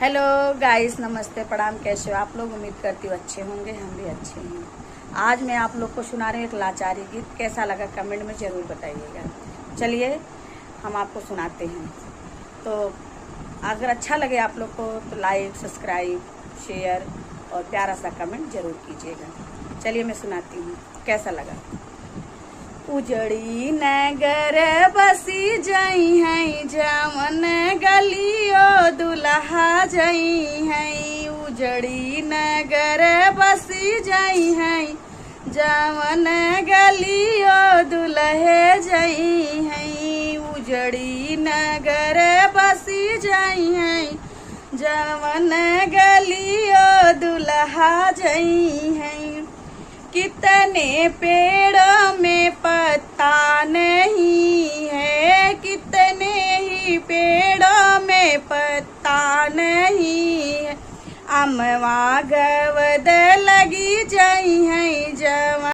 Hello guys, नमस्ते, प्रणाम। कैसे हो आप लोग? उम्मीद करती हूँ अच्छे होंगे, हम भी अच्छे हैं। आज मैं आप लोग को सुना रही हूँ एक लाचारी गीत। कैसा लगा कमेंट में ज़रूर बताइएगा। चलिए हम आपको सुनाते हैं। तो अगर अच्छा लगे आप लोग को तो लाइक, सब्सक्राइब, शेयर और प्यारा सा कमेंट ज़रूर कीजिएगा। चलिए मैं सुनाती हूँ, कैसा लगा। उजड़ी नगर बसी जई है, जमन गलियो दुल्हा जई है। उजड़ी नगर बसी जई है, जमन गलियो दुल्हे जई है। उजड़ी नगर बसी जई है, जमन गलियो दुल्हा जई है। कितने पेड़ों में पत्ता नहीं है, कितने ही पेड़ों में पत्ता नहीं है। अमवा गवद लगी जई है,